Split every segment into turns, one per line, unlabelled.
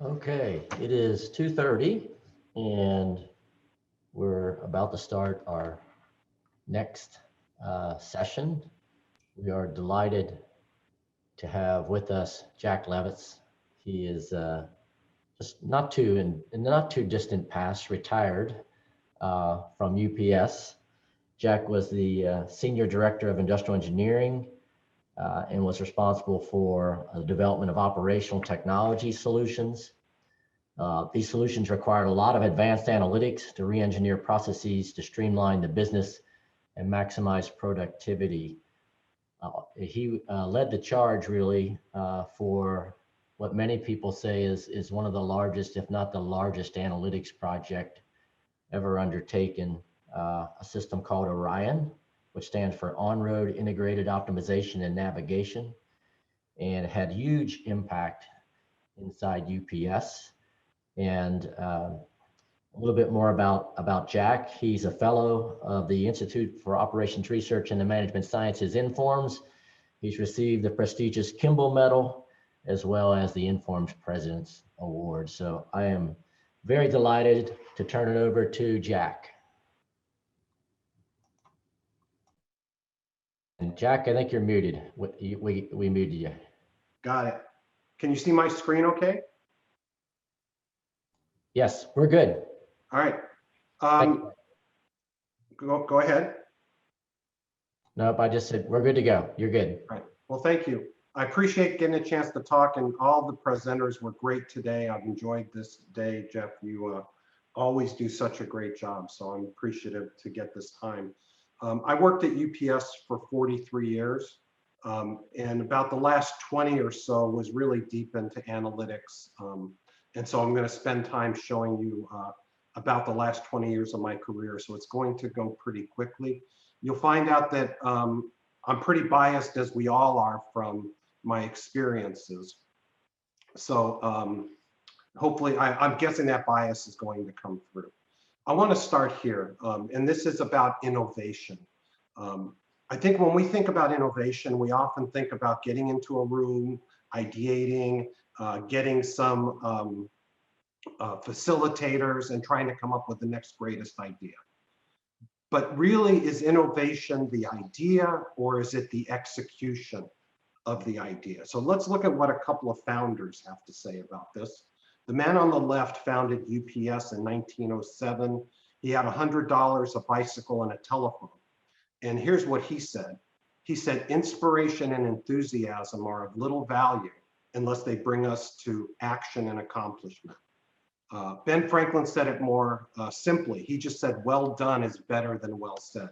Okay, it is 2:30 and we're about to start our next session. We are delighted to have with us Jack Levis. He is just not too in the not too distant past retired from UPS. Jack was the Senior Director of Industrial Engineering and was responsible for the development of operational technology solutions. These solutions required a lot of advanced analytics to re-engineer processes to streamline the business and maximize productivity. He led the charge really for what many people say is one of the largest, if not the largest, analytics project ever undertaken, a system called Orion, which stands for On-Road Integrated Optimization and Navigation, and it had huge impact inside UPS. And a little bit more about Jack. He's a fellow of the Institute for Operations Research and the Management Sciences Informs. He's received the prestigious Kimball Medal as well as the Informs President's Award. So I am very delighted to turn it over to Jack. And Jack, I think you're muted. We muted you.
Got it. Can you see my screen okay?
Yes, we're good.
All right. Go ahead.
Nope, I just said we're good to go. You're good.
All right. Well, thank you. I appreciate getting a chance to talk, and all the presenters were great today. I've enjoyed this day, Jeff. You always do such a great job, so I'm appreciative to get this time. I worked at UPS for 43 years, and about the last 20 or so was really deep into analytics. And so I'm going to spend time showing you about the last 20 years of my career. So it's going to go pretty quickly. You'll find out that I'm pretty biased, as we all are, from my experiences. So hopefully, I'm guessing that bias is going to come through. I want to start here, and this is about innovation. I think when we think about innovation, we often think about getting into a room, ideating, getting some facilitators and trying to come up with the next greatest idea. But really, is innovation the idea, or is it the execution of the idea? So let's look at what a couple of founders have to say about this. The man on the left founded UPS in 1907. He had $100, a bicycle, and a telephone. And here's what he said. He said, "Inspiration and enthusiasm are of little value unless they bring us to action and accomplishment." Ben Franklin said it more simply. He just said, "Well done is better than well said."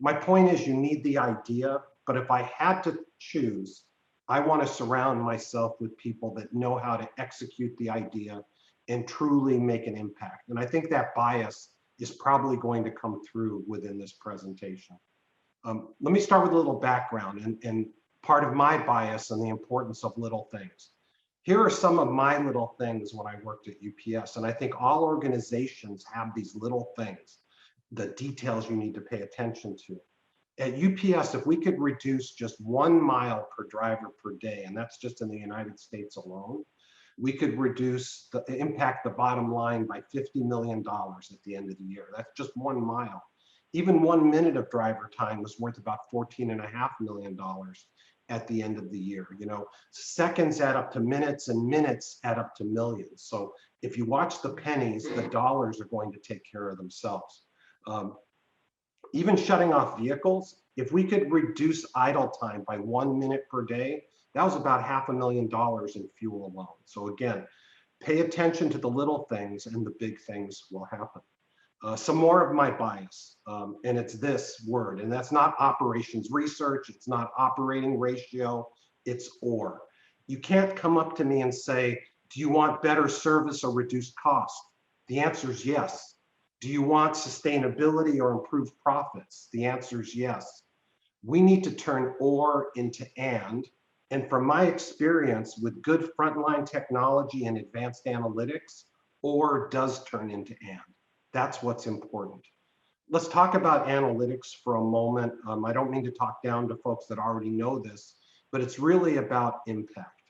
My point is, you need the idea, but if I had to choose, I want to surround myself with people that know how to execute the idea and truly make an impact. And I think that bias is probably going to come through within this presentation. Let me start with a little background and part of my bias and the importance of little things. Here are some of my little things when I worked at UPS, and I think all organizations have these little things, the details you need to pay attention to. At UPS, if we could reduce just 1 mile per driver per day, and that's just in the United States alone, we could impact the bottom line by $50 million at the end of the year. That's just 1 mile. Even 1 minute of driver time was worth about $14.5 million at the end of the year. You know, seconds add up to minutes, and minutes add up to millions. So if you watch the pennies, the dollars are going to take care of themselves. Even shutting off vehicles, if we could reduce idle time by 1 minute per day, that was about $500,000 in fuel alone. So again, pay attention to the little things and the big things will happen. Some more of my bias, and it's this word, and that's not operations research, it's not operating ratio, it's OR. You can't come up to me and say, do you want better service or reduced cost? The answer is yes. Do you want sustainability or improved profits? The answer is yes. We need to turn OR into and from my experience with good frontline technology and advanced analytics, OR does turn into and. That's what's important. Let's talk about analytics for a moment. I don't mean to talk down to folks that already know this, but it's really about impact.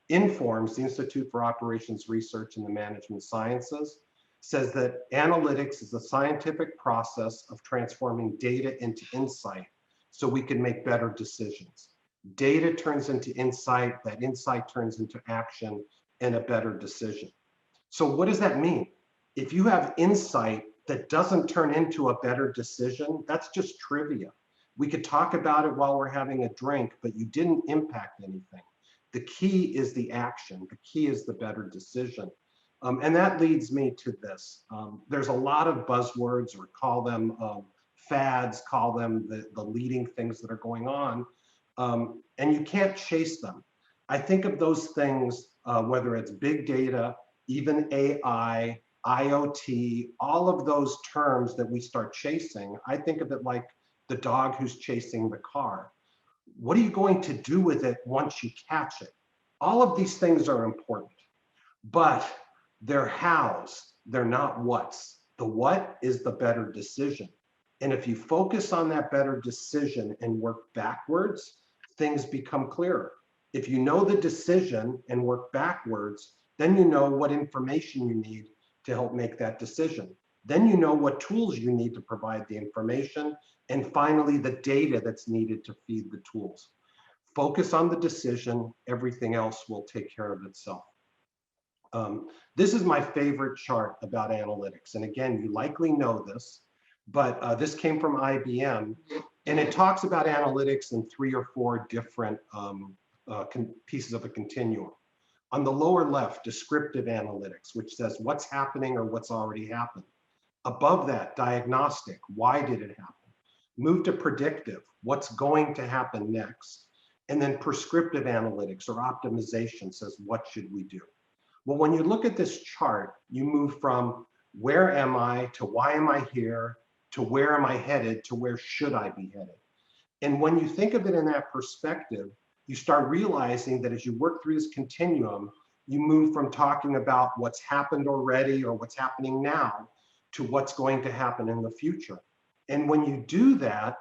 Informs, the Institute for Operations Research and the Management Sciences, says that analytics is a scientific process of transforming data into insight so we can make better decisions. Data turns into insight, that insight turns into action and a better decision. So what does that mean? If you have insight that doesn't turn into a better decision, that's just trivia. We could talk about it while we're having a drink, but you didn't impact anything. The key is the action. The key is the better decision. And that leads me to this. There's a lot of buzzwords, or call them fads, call them the leading things that are going on, and you can't chase them. I think of those things, whether it's big data, even AI, IoT, all of those terms that we start chasing, I think of it like the dog who's chasing the car. What are you going to do with it once you catch it? All of these things are important, but they're hows, they're not whats. The what is the better decision. And if you focus on that better decision and work backwards, things become clearer. If you know the decision and work backwards, then you know what information you need to help make that decision. Then you know what tools you need to provide the information, and finally the data that's needed to feed the tools. Focus on the decision, everything else will take care of itself. This is my favorite chart about analytics. And again, you likely know this, but this came from IBM, and it talks about analytics in 3 or 4 different pieces of a continuum. On the lower left, descriptive analytics, which says what's happening or what's already happened. Above that, diagnostic, why did it happen? Move to predictive, what's going to happen next? And then prescriptive analytics or optimization says, what should we do? Well, when you look at this chart, you move from where am I to why am I here to where am I headed to where should I be headed? And when you think of it in that perspective, you start realizing that as you work through this continuum, you move from talking about what's happened already or what's happening now to what's going to happen in the future. And when you do that,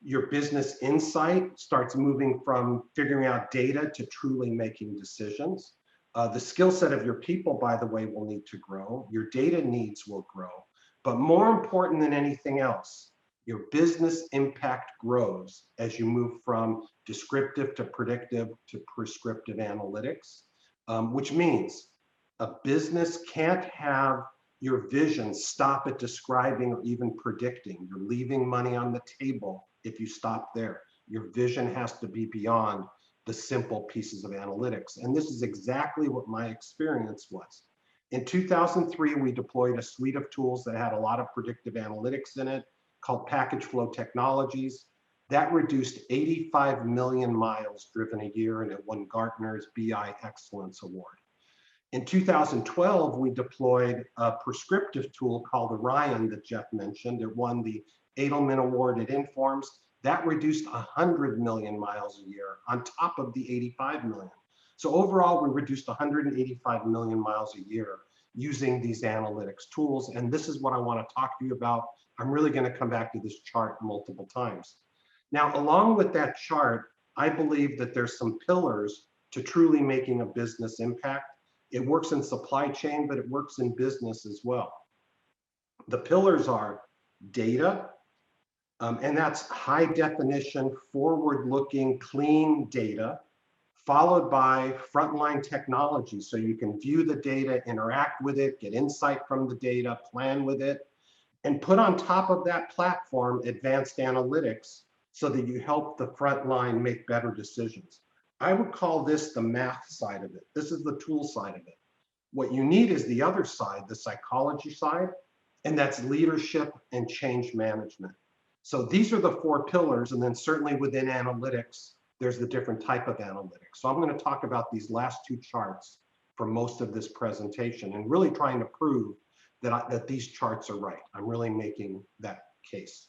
your business insight starts moving from figuring out data to truly making decisions. The skill set of your people, by the way, will need to grow. Your data needs will grow. But more important than anything else, your business impact grows as you move from descriptive to predictive to prescriptive analytics, which means a business can't have your vision stop at describing or even predicting. You're leaving money on the table if you stop there. Your vision has to be beyond the simple pieces of analytics. And this is exactly what my experience was. In 2003, we deployed a suite of tools that had a lot of predictive analytics in it called package flow technologies. That reduced 85 million miles driven a year, and it won Gartner's BI Excellence Award. In 2012, we deployed a prescriptive tool called Orion that Jeff mentioned. It won the Edelman Award at Informs. That reduced 100 million miles a year on top of the 85 million. So overall, we reduced 185 million miles a year using these analytics tools. And this is what I want to talk to you about. I'm really going to come back to this chart multiple times. Now, along with that chart, I believe that there's some pillars to truly making a business impact. It works in supply chain, but it works in business as well. The pillars are data, and that's high definition, forward-looking, clean data, followed by frontline technology. So you can view the data, interact with it, get insight from the data, plan with it, and put on top of that platform advanced analytics so that you help the frontline make better decisions. I would call this the math side of it. This is the tool side of it. What you need is the other side, the psychology side, and that's leadership and change management. So these are the 4 pillars, and then certainly within analytics, there's the different type of analytics. So I'm going to talk about these last 2 charts for most of this presentation and really trying to prove that these charts are right. I'm really making that case.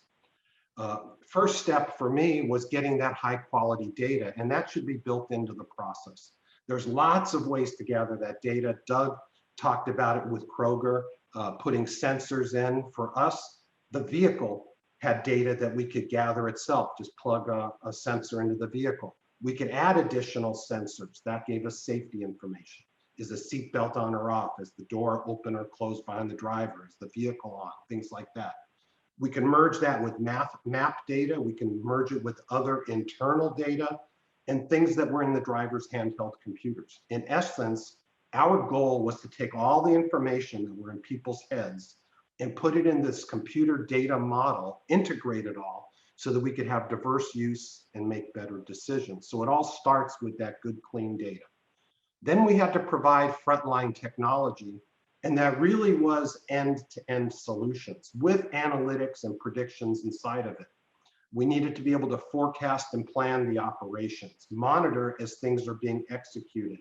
First step for me was getting that high quality data, and that should be built into the process. There's lots of ways to gather that data. Doug talked about it with Kroger, putting sensors in. For us, the vehicle had data that we could gather itself, just plug a sensor into the vehicle. We could add additional sensors. That gave us safety information. Is the seat belt on or off? Is the door open or closed behind the driver? Is the vehicle on? Things like that. We can merge that with map data. We can merge it with other internal data and things that were in the driver's handheld computers. In essence, our goal was to take all the information that were in people's heads and put it in this computer data model, integrate it all, so that we could have diverse use and make better decisions. So it all starts with that good, clean data. Then we had to provide frontline technology, and that really was end-to-end solutions with analytics and predictions inside of it. We needed to be able to forecast and plan the operations, monitor as things are being executed,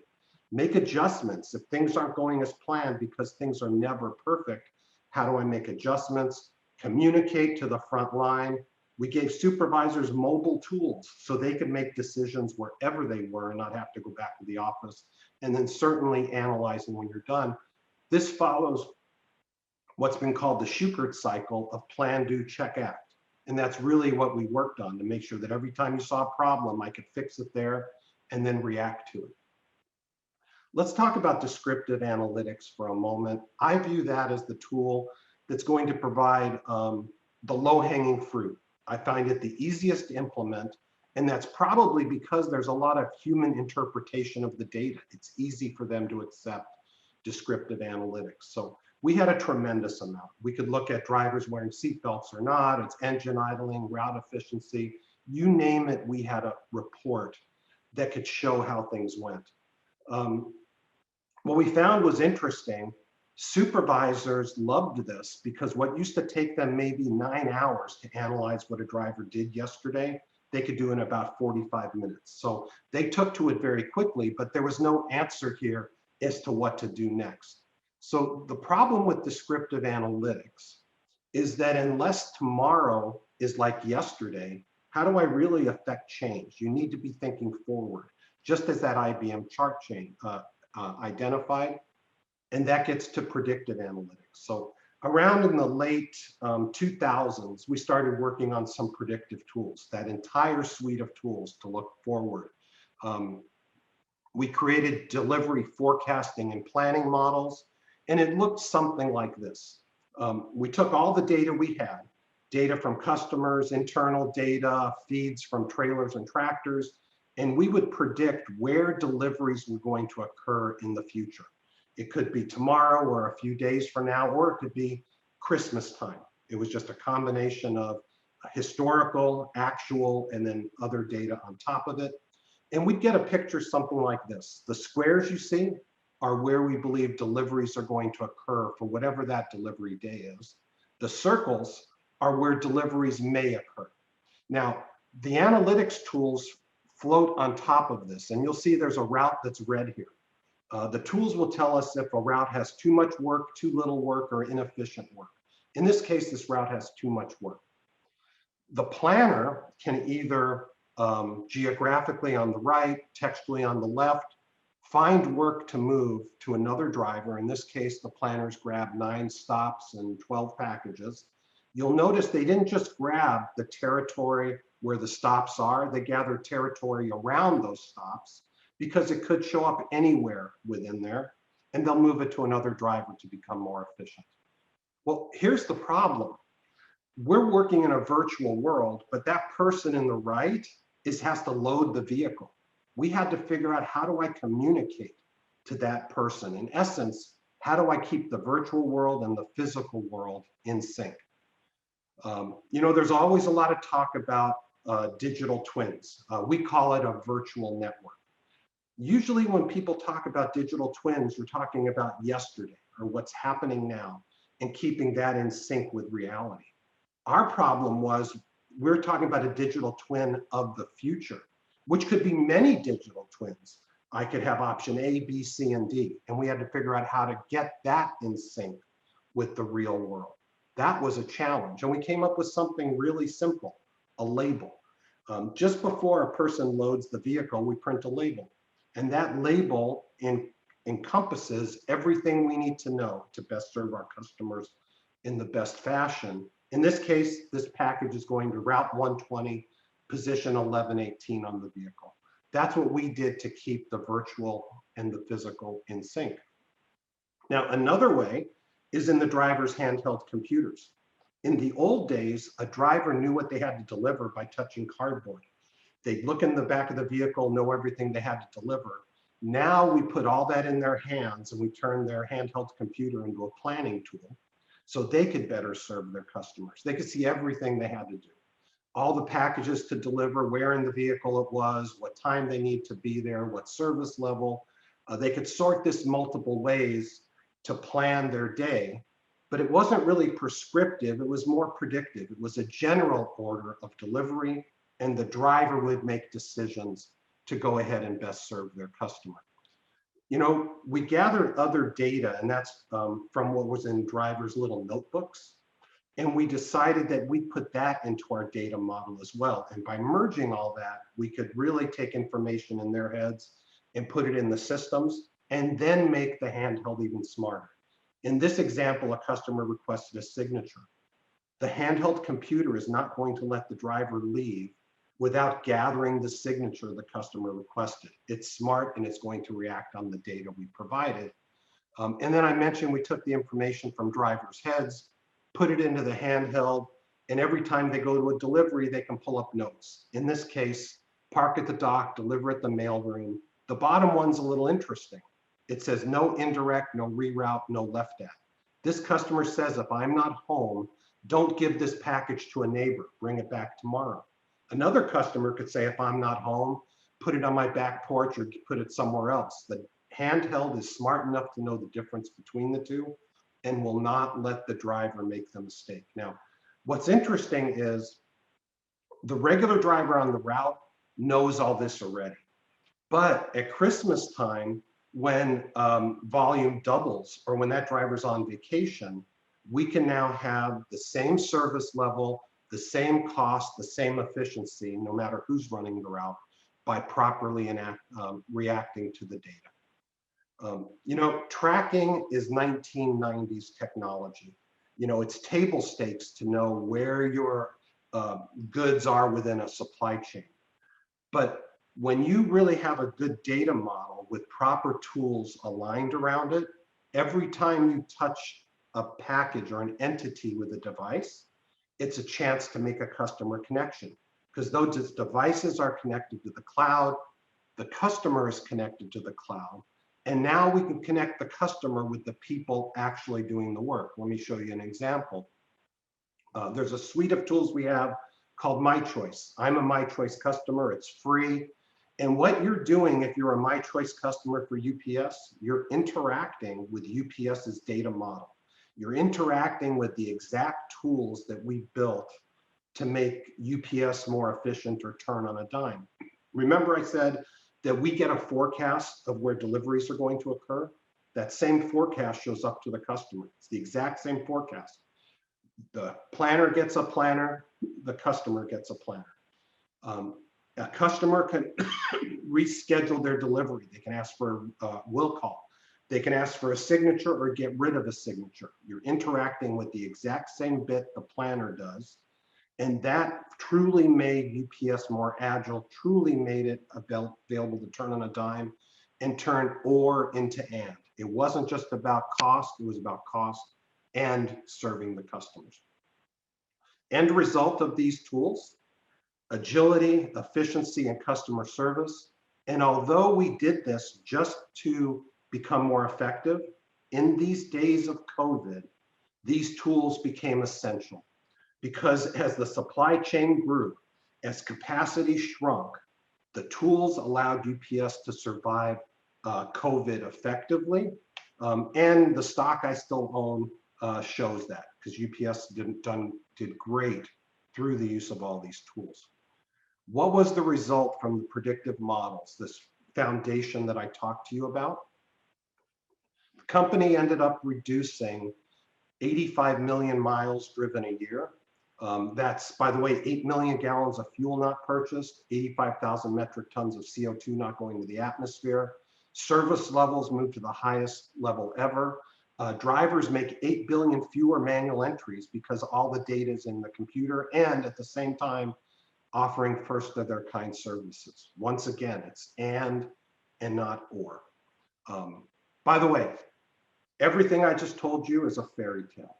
make adjustments if things aren't going as planned, because things are never perfect. How do I make adjustments? Communicate to the front line. We gave supervisors mobile tools so they could make decisions wherever they were and not have to go back to the office. And then certainly analyzing when you're done. This follows what's been called the Schukert cycle of plan, do, check, act. And that's really what we worked on, to make sure that every time you saw a problem, I could fix it there and then react to it. Let's talk about descriptive analytics for a moment. I view that as the tool that's going to provide the low-hanging fruit. I find it the easiest to implement, and that's probably because there's a lot of human interpretation of the data. It's easy for them to accept descriptive analytics. So we had a tremendous amount. We could look at drivers wearing seatbelts or not, it's engine idling, route efficiency, you name it, we had a report that could show how things went. What we found was interesting. Supervisors loved this because what used to take them maybe 9 hours to analyze what a driver did yesterday, they could do in about 45 minutes. So they took to it very quickly, but there was no answer here as to what to do next. So the problem with descriptive analytics is that unless tomorrow is like yesterday, how do I really affect change? You need to be thinking forward, just as that IBM chart chain identified. And that gets to predictive analytics. So around in the late 2000s, we started working on some predictive tools, that entire suite of tools to look forward. We created delivery forecasting and planning models, and it looked something like this. We took all the data we had, data from customers, internal data, feeds from trailers and tractors, and we would predict where deliveries were going to occur in the future. It could be tomorrow or a few days from now, or it could be Christmas time. It was just a combination of historical, actual, and then other data on top of it. And we'd get a picture something like this. The squares you see are where we believe deliveries are going to occur for whatever that delivery day is. The circles are where deliveries may occur. Now, the analytics tools float on top of this, and you'll see there's a route that's red here. The tools will tell us if a route has too much work, too little work, or inefficient work. In this case, this route has too much work. The planner can either geographically on the right, textually on the left, find work to move to another driver. In this case, the planners grabbed 9 stops and 12 packages. You'll notice they didn't just grab the territory where the stops are, they gathered territory around those stops, because it could show up anywhere within there, and they'll move it to another driver to become more efficient. Well, here's the problem. We're working in a virtual world, but that person in the right has to load the vehicle. We had to figure out, how do I communicate to that person? In essence, how do I keep the virtual world and the physical world in sync? You know, there's always a lot of talk about digital twins. We call it a virtual network. Usually when people talk about digital twins, you're talking about yesterday or what's happening now and keeping that in sync with reality. Our problem was we're talking about a digital twin of the future, which could be many digital twins. I could have option A, B, C, and D, and we had to figure out how to get that in sync with the real world. That was a challenge, and we came up with something really simple, a label. Just before a person loads the vehicle, we print a label. And that label encompasses everything we need to know to best serve our customers in the best fashion. In this case, this package is going to Route 120, position 1118 on the vehicle. That's what we did to keep the virtual and the physical in sync. Now, another way is in the driver's handheld computers. In the old days, a driver knew what they had to deliver by touching cardboard. They'd look in the back of the vehicle, know everything they had to deliver. Now we put all that in their hands and we turn their handheld computer into a planning tool so they could better serve their customers. They could see everything they had to do, all the packages to deliver, where in the vehicle it was, what time they need to be there, what service level. They could sort this multiple ways to plan their day, but it wasn't really prescriptive. It was more predictive. It was a general order of delivery, and the driver would make decisions to go ahead and best serve their customer. You know, we gathered other data, and that's from what was in drivers' little notebooks. And we decided that we put that into our data model as well. And by merging all that, we could really take information in their heads and put it in the systems, and then make the handheld even smarter. In this example, a customer requested a signature. The handheld computer is not going to let the driver leave without gathering the signature the customer requested. It's smart and it's going to react on the data we provided. And then I mentioned we took the information from drivers' heads, put it into the handheld, and every time they go to a delivery, they can pull up notes. In this case, park at the dock, deliver at the mailroom. The bottom one's a little interesting. It says no indirect, no reroute, no left at. This customer says, if I'm not home, don't give this package to a neighbor, bring it back tomorrow. Another customer could say, if I'm not home, put it on my back porch or put it somewhere else. The handheld is smart enough to know the difference between the two and will not let the driver make the mistake. Now, what's interesting is the regular driver on the route knows all this already. But at Christmas time, when volume doubles or when that driver's on vacation, we can now have the same service level, the same cost, the same efficiency, no matter who's running the route, by properly reacting to the data. You know, tracking is 1990s technology. You know, it's table stakes to know where your goods are within a supply chain. But when you really have a good data model with proper tools aligned around it, every time you touch a package or an entity with a device, it's a chance to make a customer connection, because those devices are connected to the cloud, the customer is connected to the cloud, and now we can connect the customer with the people actually doing the work. Let me show you an example. There's a suite of tools we have called My Choice. I'm a My Choice customer, it's free. And what you're doing if you're a My Choice customer for UPS, you're interacting with UPS's data model. You're interacting with the exact tools that we built to make UPS more efficient or turn on a dime. Remember I said that we get a forecast of where deliveries are going to occur? That same forecast shows up to the customer. It's the exact same forecast. The planner gets a planner, the customer gets a planner. A customer can reschedule their delivery. They can ask for a will call. They can ask for a signature or get rid of a signature. You're interacting with the exact same bit the planner does. And that truly made UPS more agile, truly made it available to turn on a dime and turn or into and. It wasn't just about cost, it was about cost and serving the customers. End result of these tools: agility, efficiency, and customer service. And although we did this just to become more effective, in these days of COVID, these tools became essential, because as the supply chain grew, as capacity shrunk, the tools allowed UPS to survive COVID effectively. And the stock I still own shows that, because UPS did great through the use of all these tools. What was the result from the predictive models, this foundation that I talked to you about? The company ended up reducing 85 million miles driven a year. That's, by the way, 8 million gallons of fuel not purchased, 85,000 metric tons of CO2 not going to the atmosphere. Service levels moved to the highest level ever. Drivers make 8 billion fewer manual entries because all the data is in the computer, and at the same time, offering first of their kind services. Once again, it's and not or. By the way, everything I just told you is a fairy tale.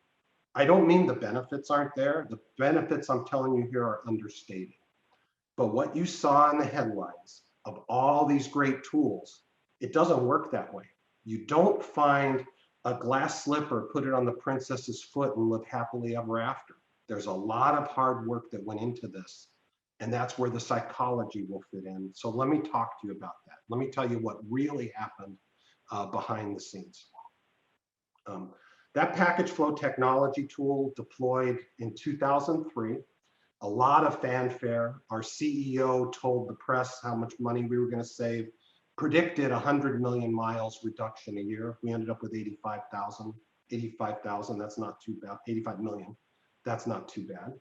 I don't mean the benefits aren't there. The benefits I'm telling you here are understated. But what you saw in the headlines of all these great tools, it doesn't work that way. You don't find a glass slipper, put it on the princess's foot and live happily ever after. There's a lot of hard work that went into this. And that's where the psychology will fit in. So let me talk to you about that. Let me tell you what really happened behind the scenes. That package flow technology tool deployed in 2003, a lot of fanfare. Our CEO told the press how much money we were going to save, predicted 100 million miles reduction a year. We ended up with 85,000. 85,000, that's not too bad. 85 million, that's not too bad.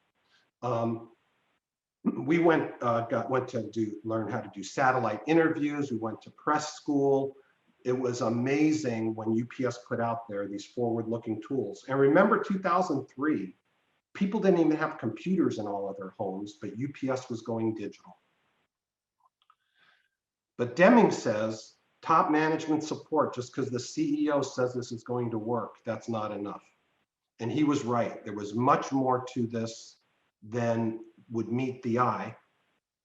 We went to learn how to do satellite interviews. We went to press school. It was amazing when UPS put out there these forward-looking tools. And remember 2003, people didn't even have computers in all of their homes, but UPS was going digital. But Deming says top management support, just because the CEO says this is going to work, that's not enough. And he was right. There was much more to this than would meet the eye.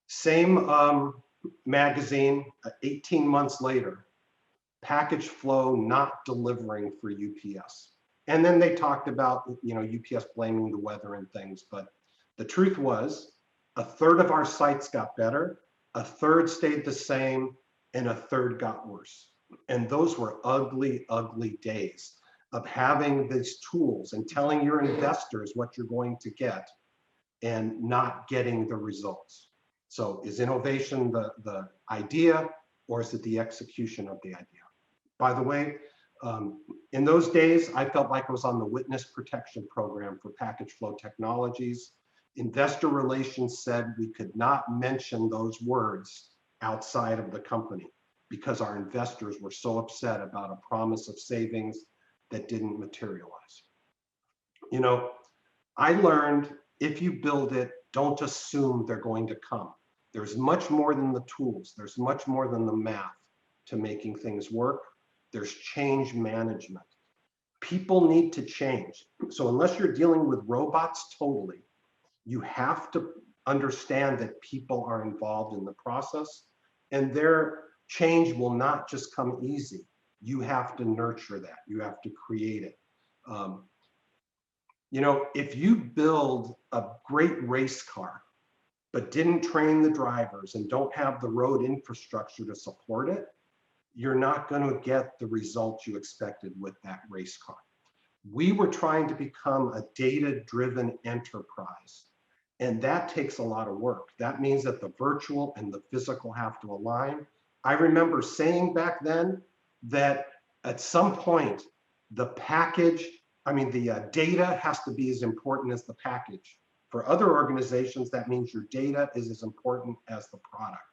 Same magazine, 18 months later, package flow not delivering for UPS. And then they talked about, UPS blaming the weather and things, but the truth was a third of our sites got better, a third stayed the same, and a third got worse. And those were ugly, ugly days of having these tools and telling your investors what you're going to get and not getting the results. So is innovation the idea, or is it the execution of the idea? By the way, in those days, I felt like I was on the witness protection program for package flow technologies. Investor relations said we could not mention those words outside of the company because our investors were so upset about a promise of savings that didn't materialize. I learned if you build it, don't assume they're going to come. There's much more than the tools. There's much more than the math to making things work. There's change management. People need to change. So unless you're dealing with robots totally, you have to understand that people are involved in the process and their change will not just come easy. You have to nurture that. You have to create it. If you build a great race car, but didn't train the drivers and don't have the road infrastructure to support it, you're not going to get the results you expected with that race car. We were trying to become a data-driven enterprise, and that takes a lot of work. That means that the virtual and the physical have to align. I remember saying back then that at some point, the data has to be as important as the package. For other organizations, that means your data is as important as the product.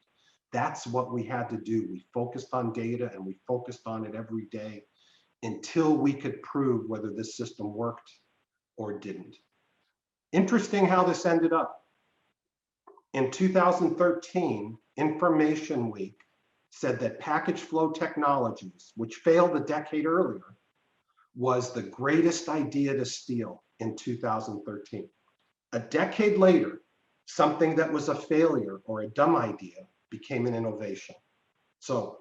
That's what we had to do. We focused on data and we focused on it every day until we could prove whether this system worked or didn't. Interesting how this ended up. In 2013, Information Week said that package flow technologies, which failed a decade earlier, was the greatest idea to steal in 2013. A decade later, something that was a failure or a dumb idea became an innovation. So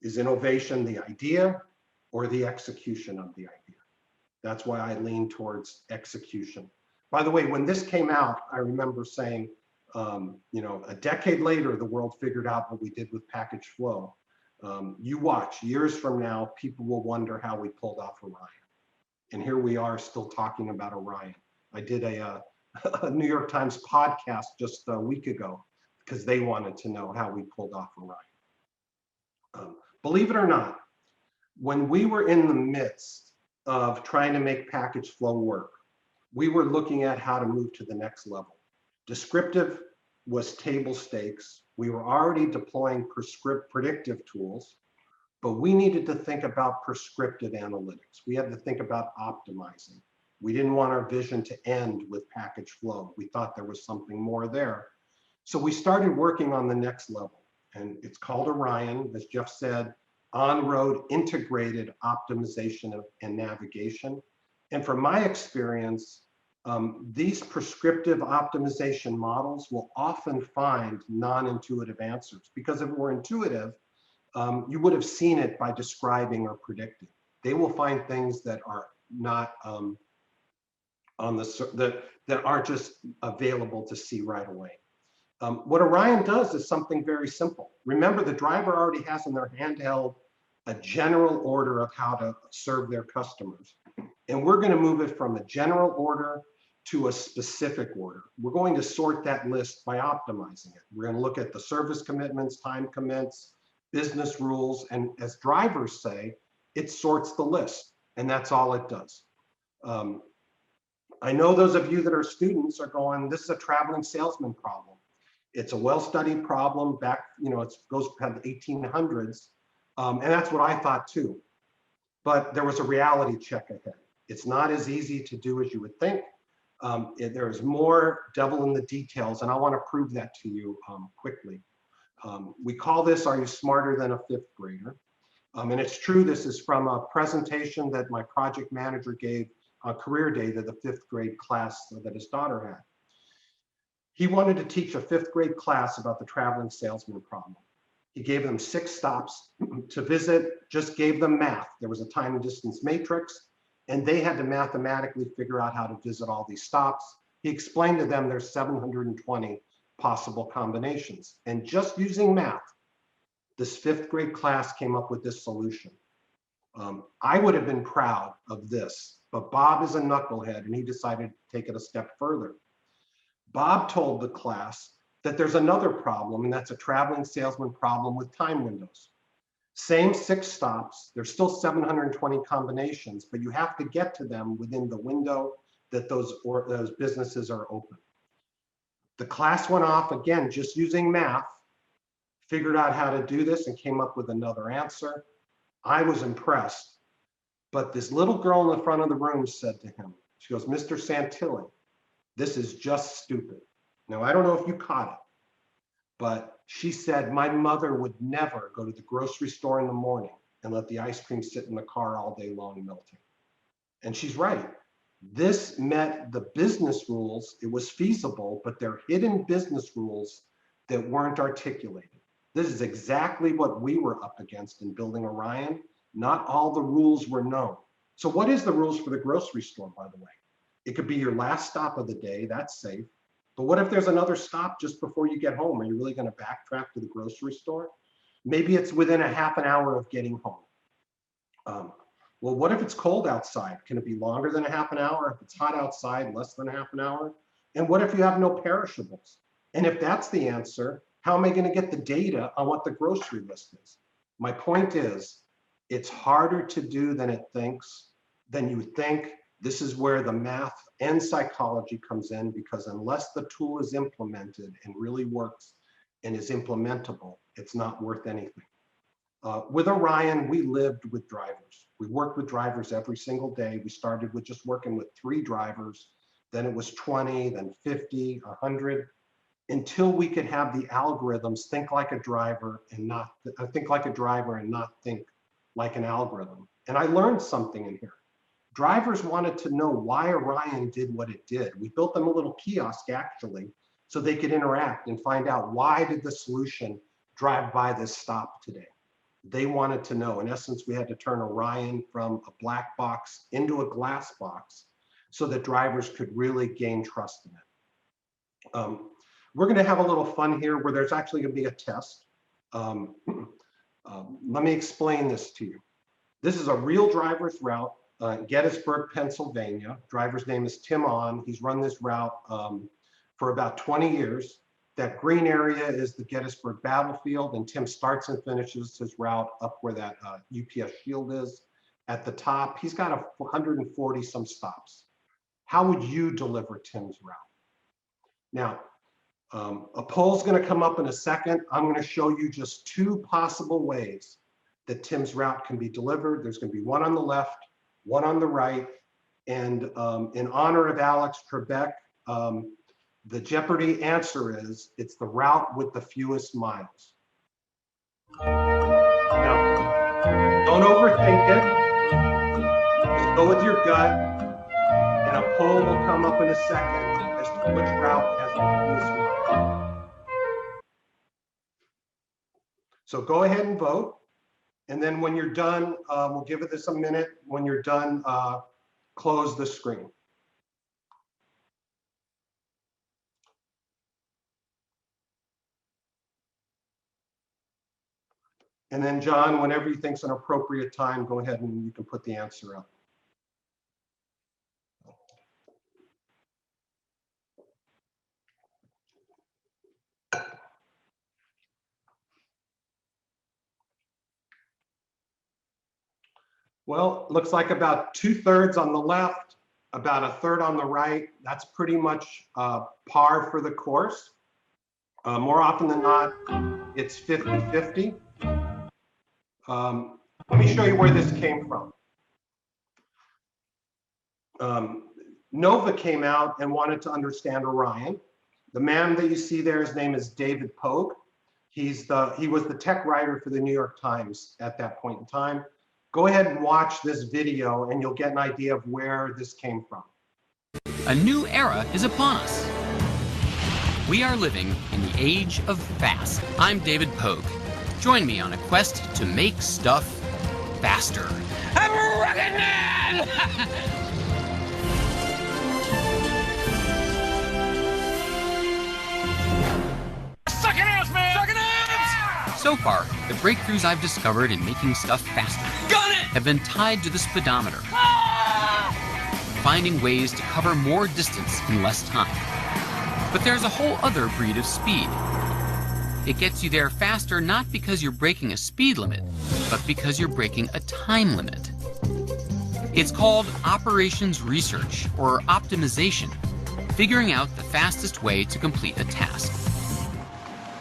is innovation the idea or the execution of the idea? That's why I lean towards execution. By the way, when this came out, I remember saying, a decade later, the world figured out what we did with package flow. You watch, years from now, people will wonder how we pulled off Orion. And here we are still talking about Orion. I did a New York Times podcast just a week ago because they wanted to know how we pulled off Orion. Believe it or not, when we were in the midst of trying to make package flow work, we were looking at how to move to the next level. Descriptive was table stakes. We were already deploying predictive tools, but we needed to think about prescriptive analytics. We had to think about optimizing. We didn't want our vision to end with package flow. We thought there was something more there. So we started working on the next level, and it's called Orion, as Jeff said, on-road integrated optimization and navigation. And from my experience, these prescriptive optimization models will often find non-intuitive answers, because if it were intuitive, you would have seen it by describing or predicting. They will find things that are not that aren't just available to see right away. What Orion does is something very simple. Remember, the driver already has in their handheld a general order of how to serve their customers. And we're going to move it from a general order to a specific order. We're going to sort that list by optimizing it. We're going to look at the service commitments, time commits, business rules, and as drivers say, it sorts the list, and that's all it does. I know those of you that are students are going, this is a traveling salesman problem. It's a well-studied problem back, it goes back to the 1800s. And that's what I thought too. But there was a reality check ahead. It's not as easy to do as you would think. There is more devil in the details, and I want to prove that to you quickly. We call this, Are You Smarter Than a Fifth Grader? And it's true, this is from a presentation that my project manager gave on career day to the fifth grade class that his daughter had. He wanted to teach a fifth grade class about the traveling salesman problem. He gave them 6 stops to visit, just gave them math. There was a time and distance matrix, and they had to mathematically figure out how to visit all these stops. He explained to them there's 720 possible combinations. And just using math, this fifth grade class came up with this solution. I would have been proud of this, but Bob is a knucklehead and he decided to take it a step further. Bob told the class that there's another problem, and that's a traveling salesman problem with time windows. Same 6 stops, there's still 720 combinations, but you have to get to them within the window that those businesses are open. The class went off again, just using math, figured out how to do this and came up with another answer. I was impressed, but this little girl in the front of the room said to him, she goes, Mr. Santilli, this is just stupid. Now, I don't know if you caught it, but she said, my mother would never go to the grocery store in the morning and let the ice cream sit in the car all day long melting. And she's right. This met the business rules. It was feasible, but they're hidden business rules that weren't articulated. This is exactly what we were up against in building Orion. Not all the rules were known. So what is the rules for the grocery store, by the way? It could be your last stop of the day, that's safe. But what if there's another stop just before you get home? Are you really going to backtrack to the grocery store? Maybe it's within a half an hour of getting home. Well, what if it's cold outside? Can it be longer than a half an hour? If it's hot outside, less than a half an hour? And what if you have no perishables? And if that's the answer, how am I going to get the data on what the grocery list is? My point is, it's harder to do than you think. This is where the math and psychology comes in, because unless the tool is implemented and really works and is implementable, it's not worth anything. With Orion, we lived with drivers. We worked with drivers every single day. We started with just working with 3 drivers. Then it was 20, then 50, 100, until we could have the algorithms think like a driver and not think like a driver and not think like an algorithm. And I learned something in here. Drivers wanted to know why Orion did what it did. We built them a little kiosk actually, so they could interact and find out, why did the solution drive by this stop today? They wanted to know. In essence, we had to turn Orion from a black box into a glass box so that drivers could really gain trust in it. We're going to have a little fun here where there's actually going to be a test. Let me explain this to you. This is a real driver's route. Gettysburg, Pennsylvania. Driver's name is Tim On. He's run this route for about 20 years. That green area is the Gettysburg battlefield, and Tim starts and finishes his route up where that UPS shield is at the top. He's got 140 some stops. How would you deliver Tim's route? Now, a poll's going to come up in a second. I'm going to show you just 2 possible ways that Tim's route can be delivered. There's going to be one on the left, one on the right, and in honor of Alex Trebek, The Jeopardy answer is, it's the route with the fewest miles. Now, don't overthink it. Just go with your gut, and a poll will come up in a second as to which route has the fewest miles. So go ahead and vote. And then when you're done, we'll give it this a minute. When you're done, close the screen. And then John, whenever you think's an appropriate time, go ahead and you can put the answer up. Well, looks like about 2/3 on the left, about 1/3 on the right. That's pretty much par for the course. More often than not, it's 50-50. Let me show you where this came from. Nova came out and wanted to understand Orion. The man that you see there, his name is David Pogue. He was the tech writer for the New York Times at that point in time. Go ahead and watch this video and you'll get an idea of where this came from.
A new era is upon us. We are living in the age of fast. I'm David Pogue. Join me on a quest to make stuff faster. I'm a rocket man! Suck it ass, man! Suck it ass! So far, the breakthroughs I've discovered in making stuff faster have been tied to the speedometer. Finding ways to cover more distance in less time. But there's a whole other breed of speed. It gets you there faster not because you're breaking a speed limit, but because you're breaking a time limit. It's called operations research, or optimization, figuring out the fastest way to complete a task.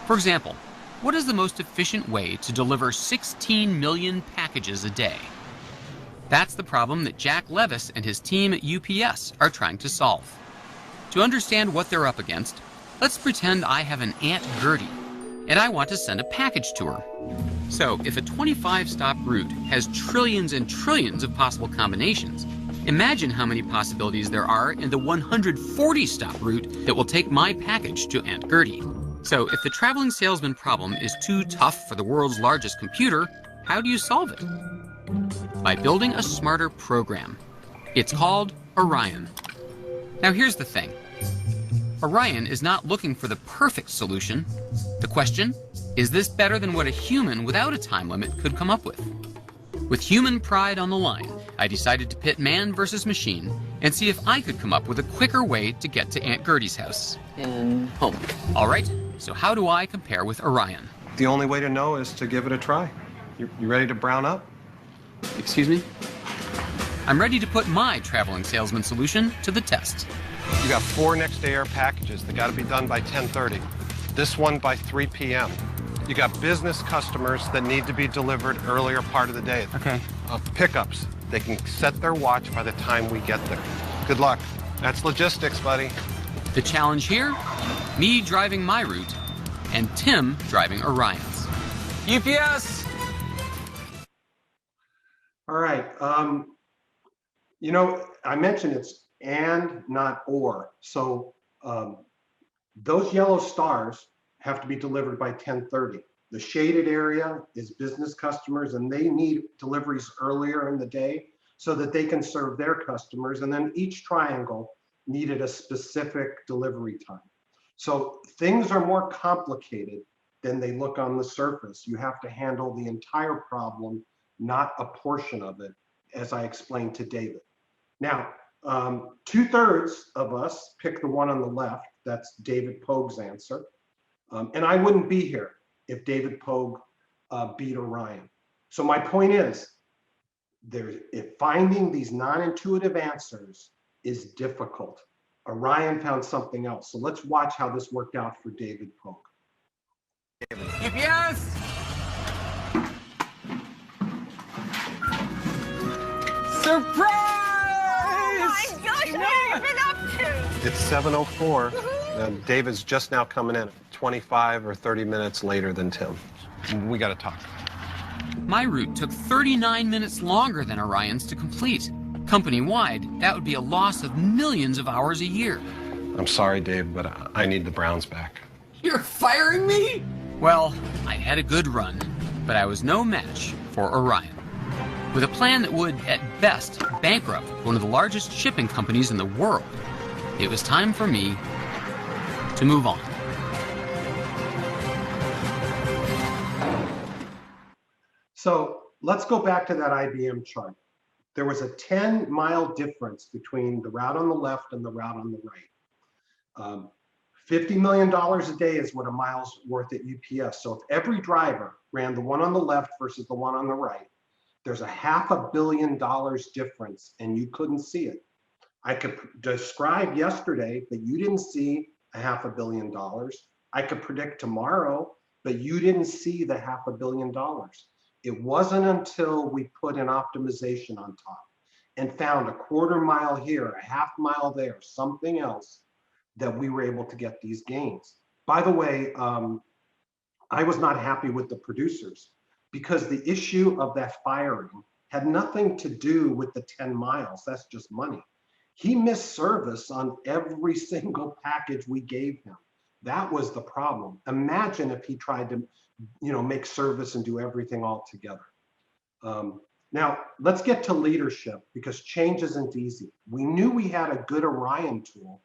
For example, what is the most efficient way to deliver 16 million packages a day? That's the problem that Jack Levis and his team at UPS are trying to solve. To understand what they're up against, let's pretend I have an Aunt Gertie, and I want to send a package to her. So if a 25-stop route has trillions and trillions of possible combinations, imagine how many possibilities there are in the 140-stop route that will take my package to Aunt Gertie. So if the traveling salesman problem is too tough for the world's largest computer, how do you solve it? By building a smarter program. It's called Orion. Now here's the thing. Orion is not looking for the perfect solution. The question, is this better than what a human without a time limit could come up with? With human pride on the line, I decided to pit man versus machine and see if I could come up with a quicker way to get to Aunt Gertie's house and home. All right, so how do I compare with Orion?
The only way to know is to give it a try. You ready to brown up?
Excuse me? I'm ready to put my traveling salesman solution to the test.
You got 4 next day air packages that got to be done by 10:30. This one by 3 p.m. You got business customers that need to be delivered earlier part of the day.
Okay.
Pickups. They can set their watch by the time we get there. Good luck. That's logistics, buddy.
The challenge here, me driving my route and Tim driving Orion's. UPS!
All right. I mentioned it's and, not or. So those yellow stars have to be delivered by 10:30. The shaded area is business customers, and they need deliveries earlier in the day so that they can serve their customers. And then each triangle needed a specific delivery time. So things are more complicated than they look on the surface. You have to handle the entire problem, not a portion of it, as I explained to David. Now, 2/3 of us pick the one on the left. That's David Pogue's answer. And I wouldn't be here if David Pogue beat Orion. So my point is, finding these non-intuitive answers is difficult. Orion found something else. So let's watch how this worked out for David Pogue.
UPS! Surprise!
Oh my gosh, what have you been up to?
It's 7:04. David's just now coming in, 25 or 30 minutes later than Tim. We got to talk.
My route took 39 minutes longer than Orion's to complete. Company-wide, that would be a loss of millions of hours a year.
I'm sorry, Dave, but I need the Browns back.
You're firing me? Well, I had a good run, but I was no match for Orion. With a plan that would, at best, bankrupt one of the largest shipping companies in the world, it was time for me to move on.
So let's go back to that IBM chart. There was a 10-mile difference between the route on the left and the route on the right. $50 million a day is what a mile's worth at UPS. So if every driver ran the one on the left versus the one on the right, there's a $500 million difference and you couldn't see it. I could describe yesterday that you didn't see a $500 million. I could predict tomorrow, but you didn't see the $500 million. It wasn't until we put an optimization on top and found a quarter mile here, a half mile there, something else, that we were able to get these gains. By the way, I was not happy with the producers because the issue of that firing had nothing to do with the 10 miles. That's just money. He missed service on every single package we gave him. That was the problem. Imagine if he tried to, make service and do everything all together. Now, let's get to leadership because change isn't easy. We knew we had a good Orion tool,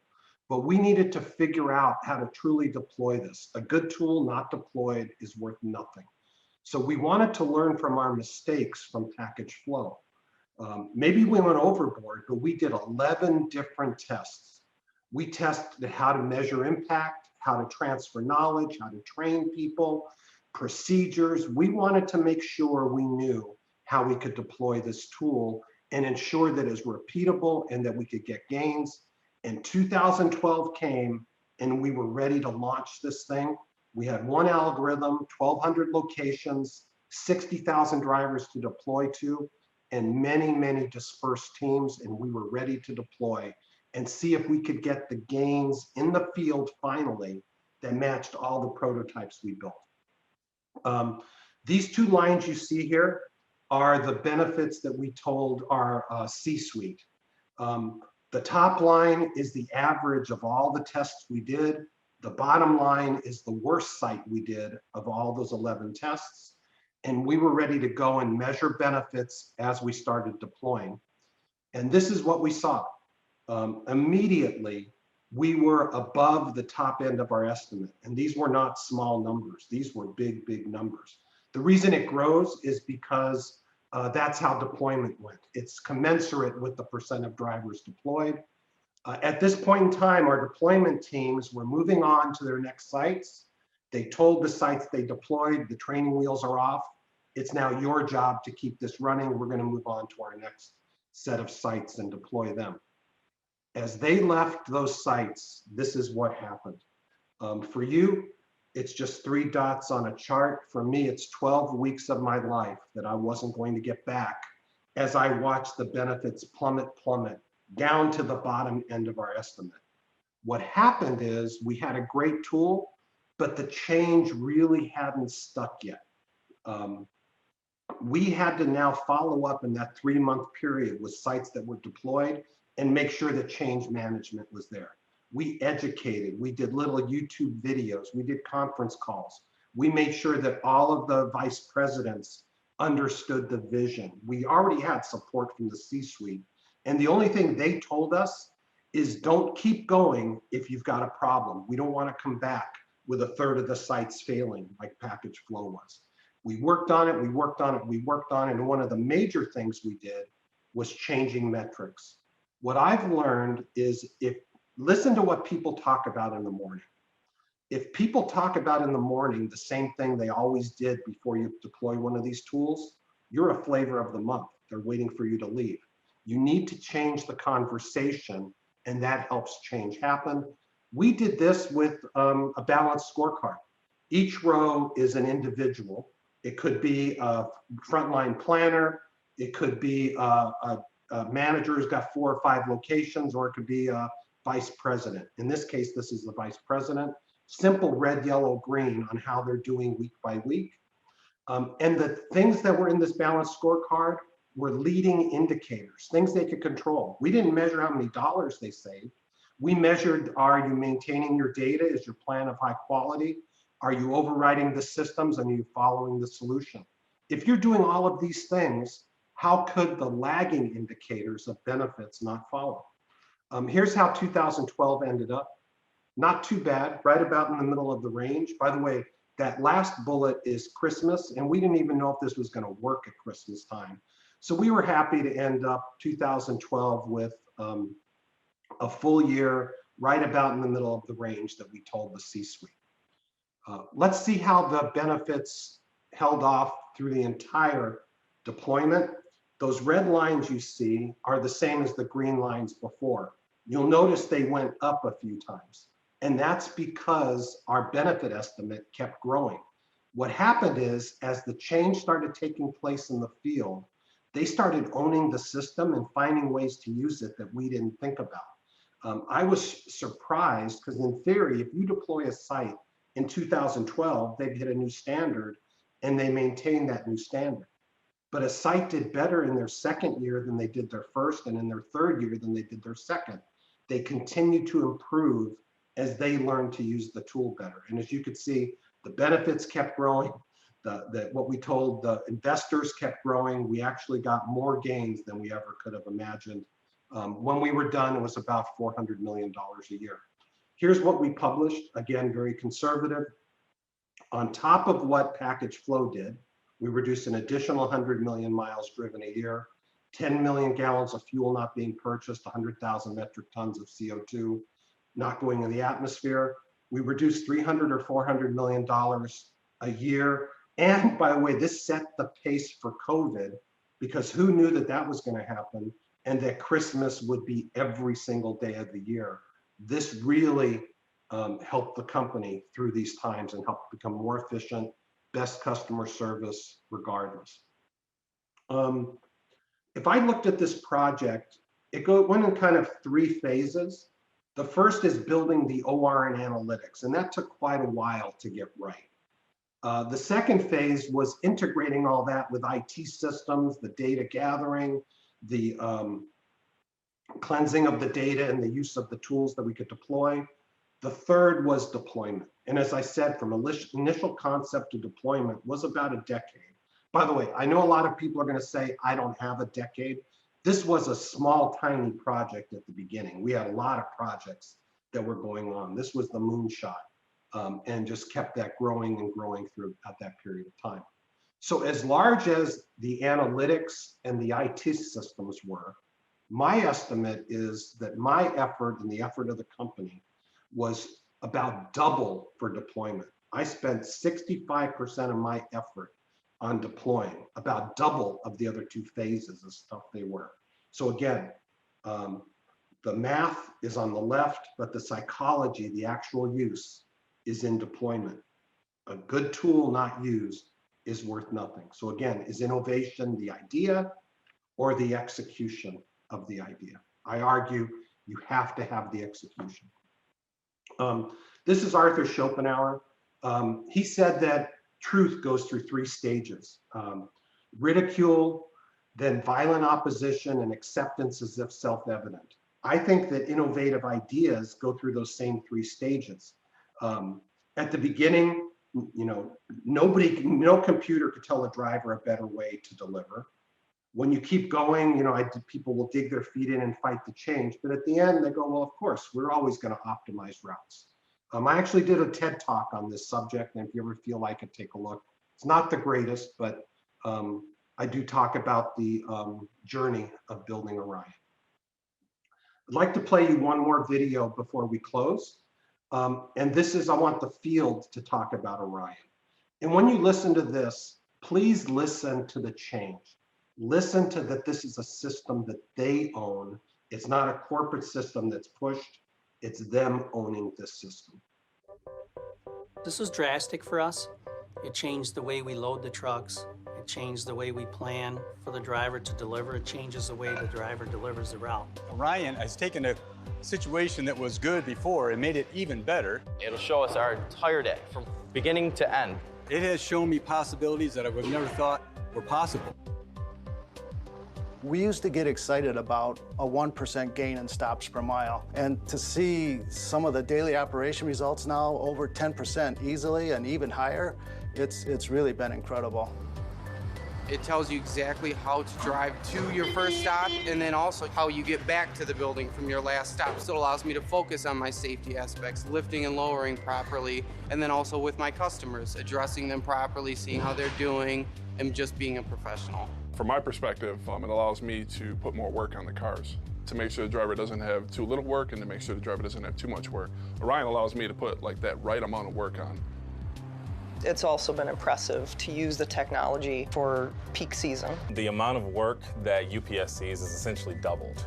but we needed to figure out how to truly deploy this. A good tool not deployed is worth nothing. So we wanted to learn from our mistakes from package flow. Maybe we went overboard, but we did 11 different tests. We tested how to measure impact, how to transfer knowledge, how to train people, procedures. We wanted to make sure we knew how we could deploy this tool and ensure that it's repeatable and that we could get gains. And 2012 came and we were ready to launch this thing. We had one algorithm, 1,200 locations, 60,000 drivers to deploy to, and many, many dispersed teams. And we were ready to deploy and see if we could get the gains in the field finally that matched all the prototypes we built. These two lines you see here are the benefits that we told our C-suite. The top line is the average of all the tests we did. The bottom line is the worst site we did of all those 11 tests. And we were ready to go and measure benefits as we started deploying. And this is what we saw. Immediately, we were above the top end of our estimate. And these were not small numbers. These were big, big numbers. The reason it grows is because that's how deployment went. It's commensurate with the percent of drivers deployed. At this point in time, our deployment teams were moving on to their next sites. They told the sites they deployed, the training wheels are off. It's now your job to keep this running. We're going to move on to our next set of sites and deploy them. As they left those sites, this is what happened. For you, it's just 3 dots on a chart. For me, it's 12 weeks of my life that I wasn't going to get back as I watched the benefits plummet down to the bottom end of our estimate. What happened is we had a great tool, but the change really hadn't stuck yet. We had to now follow up in that 3-month period with sites that were deployed and make sure that change management was there. We educated, we did little YouTube videos, we did conference calls. We made sure that all of the vice presidents understood the vision. We already had support from the C-suite. And the only thing they told us is don't keep going if you've got a problem. We don't want to come back with 1/3 of the sites failing like package flow was. We worked on it, we worked on it, we worked on it. And one of the major things we did was changing metrics. What I've learned is listen to what people talk about in the morning. If people talk about in the morning the same thing they always did before you deploy one of these tools, you're a flavor of the month. They're waiting for you to leave. You need to change the conversation, and that helps change happen. We did this with a balanced scorecard. Each row is an individual. It could be a frontline planner. It could be a manager who's got 4 or 5 locations, or it could be a vice president. In this case, this is the vice president. Simple red, yellow, green on how they're doing week by week. And the things that were in this balanced scorecard were leading indicators, things they could control. We didn't measure how many dollars they saved. We measured, are you maintaining your data? Is your plan of high quality? Are you overriding the systems and are you following the solution? If you're doing all of these things, how could the lagging indicators of benefits not follow? Here's how 2012 ended up. Not too bad, right about in the middle of the range. By the way, that last bullet is Christmas, and we didn't even know if this was going to work at Christmas time. So we were happy to end up 2012 with a full year right about in the middle of the range that we told the C-suite. Let's see how the benefits held off through the entire deployment. Those red lines you see are the same as the green lines before. You'll notice they went up a few times, and that's because our benefit estimate kept growing. What happened is, as the change started taking place in the field, they started owning the system and finding ways to use it that we didn't think about. I was surprised because in theory, if you deploy a site in 2012, they'd hit a new standard and they maintain that new standard. But a site did better in their second year than they did their first, and in their third year than they did their second. They continued to improve as they learned to use the tool better. And as you could see, the benefits kept growing. What we told the investors kept growing. We actually got more gains than we ever could have imagined. When we were done, it was about $400 million a year. Here's what we published, again, very conservative. On top of what package flow did, we reduced an additional 100 million miles driven a year, 10 million gallons of fuel not being purchased, 100,000 metric tons of CO2 not going in the atmosphere. We reduced $300 or $400 million a year. And by the way, this set the pace for COVID, because who knew that that was going to happen and that Christmas would be every single day of the year. This really helped the company through these times and helped become more efficient, best customer service regardless. If I looked at this project, it went in kind of three phases. The first is building the OR and analytics, and that took quite a while to get right. The second phase was integrating all that with IT systems, the data gathering, the cleansing of the data and the use of the tools that we could deploy. The third was deployment. And as I said, from initial concept to deployment was about a decade. By the way, I know a lot of people are going to say, I don't have a decade. This was a small, tiny project at the beginning. We had a lot of projects that were going on. This was the moonshot, and just kept that growing and growing through at that period of time. So as large as the analytics and the IT systems were, my estimate is that my effort and the effort of the company was about double for deployment. I spent 65% of my effort on deploying, about double of the other two phases of stuff they were. So again, the math is on the left, but the psychology, the actual use is in deployment. A good tool not used is worth nothing. So again, is innovation the idea or the execution of the idea? I argue you have to have the execution. This is Arthur Schopenhauer. He said that truth goes through three stages: ridicule, then violent opposition, and acceptance as if self-evident. I think that innovative ideas go through those same three stages. At the beginning, no computer could tell a driver a better way to deliver. When you keep going, people will dig their feet in and fight the change. But at the end, they go, well, of course, we're always going to optimize routes. I actually did a TED talk on this subject, and if you ever feel like it, take a look. It's not the greatest, but I do talk about the journey of building Orion. I'd like to play you one more video before we close. And this is, I want the field to talk about Orion. And when you listen to this, please listen to the change. Listen to that this is a system that they own. It's not a corporate system that's pushed. It's them owning this system.
This was drastic for us. It changed the way we load the trucks. It changed the way we plan for the driver to deliver. It changes the way the driver delivers the route.
Orion has taken a situation that was good before and made it even better.
It'll show us our entire day from beginning to end.
It has shown me possibilities that I would have never thought were possible.
We used to get excited about a 1% gain in stops per mile, and to see some of the daily operation results now over 10% easily and even higher, it's really been incredible.
It tells you exactly how to drive to your first stop and then also how you get back to the building from your last stop. So it allows me to focus on my safety aspects, lifting and lowering properly, and then also with my customers, addressing them properly, seeing how they're doing, and just being a professional.
From my perspective, it allows me to put more work on the cars, to make sure the driver doesn't have too little work and to make sure the driver doesn't have too much work. Orion allows me to put like that right amount of work on.
It's also been impressive to use the technology for peak season.
The amount of work that UPS sees is essentially doubled.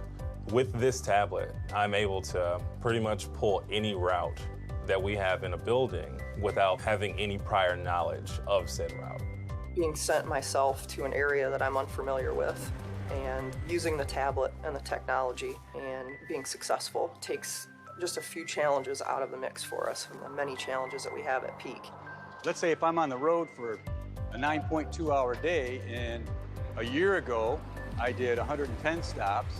With this tablet, I'm able to pretty much pull any route that we have in a building without having any prior knowledge of said route.
Being sent myself to an area that I'm unfamiliar with and using the tablet and the technology and being successful takes just a few challenges out of the mix for us from the many challenges that we have at peak.
Let's say if I'm on the road for a 9.2-hour day, and a year ago I did 110 stops,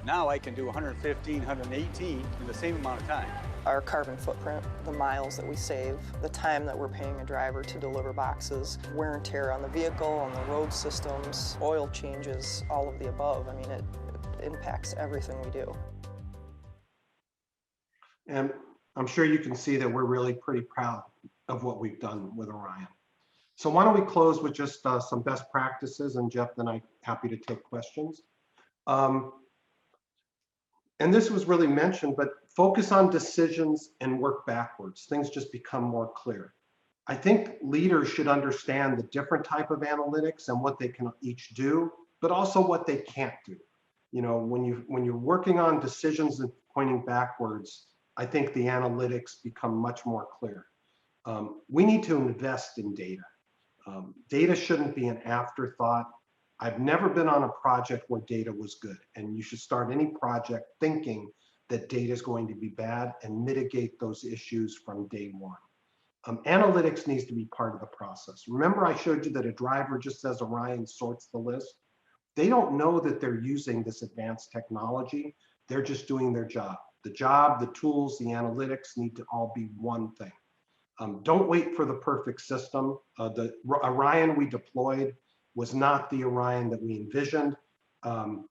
now I can do 115, 118 in the same amount of time.
Our carbon footprint, the miles that we save, the time that we're paying a driver to deliver boxes, wear and tear on the vehicle, on the road systems, oil changes, all of the above. I mean, it impacts everything we do.
And I'm sure you can see that we're really pretty proud of what we've done with Orion. So why don't we close with just some best practices, and Jeff, then I'm happy to take questions. And this was really mentioned, but focus on decisions and work backwards. Things just become more clear. I think leaders should understand the different type of analytics and what they can each do, but also what they can't do. You know, when you're working on decisions and pointing backwards, I think the analytics become much more clear. We need to invest in data. Data shouldn't be an afterthought. I've never been on a project where data was good, and you should start any project thinking that data is going to be bad and mitigate those issues from day one. Analytics needs to be part of the process. Remember I showed you that a driver just says Orion sorts the list? They don't know that they're using this advanced technology. They're just doing their job. The job, the tools, the analytics need to all be one thing. Don't wait for the perfect system. The Orion we deployed was not the Orion that we envisioned.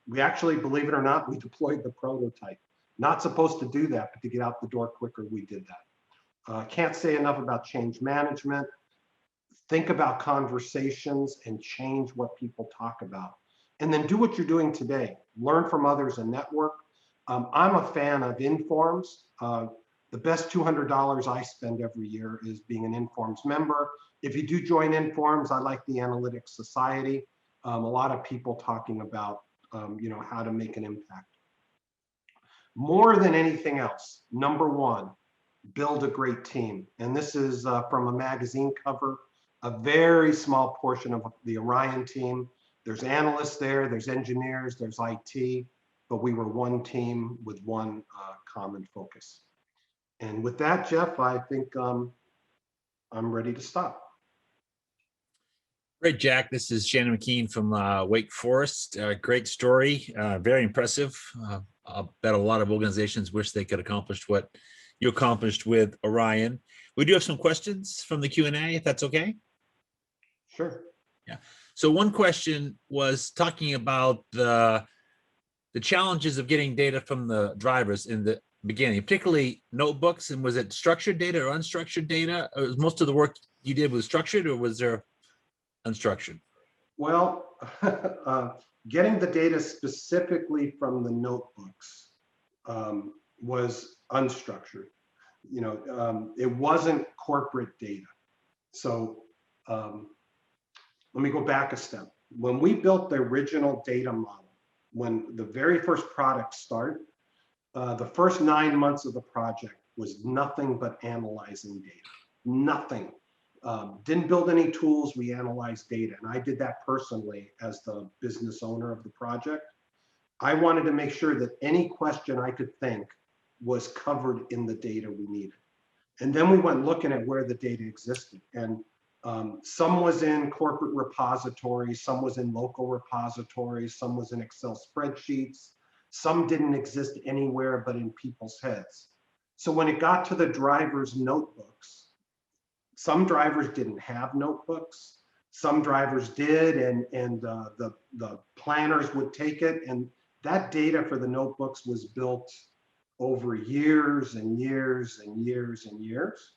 We actually, believe it or not, we deployed the prototype. Not supposed to do that, but to get out the door quicker, we did that. Can't say enough about change management. Think about conversations and change what people talk about. And then do what you're doing today. Learn from others and network. I'm a fan of Informs. The best $200 I spend every year is being an Informs member. If you do join Informs, I like the Analytics Society. A lot of people talking about how to make an impact. More than anything else, number one, build a great team. And this is from a magazine cover, a very small portion of the Orion team. There's analysts there, there's engineers, there's IT, but we were one team with one common focus. And with that, Jeff, I think I'm ready to stop.
Great, Jack. This is Shannon McKean from Wake Forest. Great story, very impressive. I'll bet a lot of organizations wish they could accomplish what you accomplished with Orion. We do have some questions from the Q&A, if that's okay.
Sure.
Yeah. So one question was talking about the challenges of getting data from the drivers in the beginning, particularly notebooks. And was it structured data or unstructured data? Or was most of the work you did was structured, or was there unstructured?
Well, getting the data specifically from the notebooks was unstructured. It wasn't corporate data. So let me go back a step. When we built the original data model, when the very first product started, the first 9 months of the project was nothing but analyzing data, nothing. Didn't build any tools, we analyzed data. And I did that personally as the business owner of the project. I wanted to make sure that any question I could think was covered in the data we needed. And then we went looking at where the data existed. And some was in corporate repositories, some was in local repositories, some was in Excel spreadsheets, some didn't exist anywhere but in people's heads. So when it got to the drivers' notebooks, some drivers didn't have notebooks, some drivers did, and the planners would take it, and that data for the notebooks was built over years and years and years and years.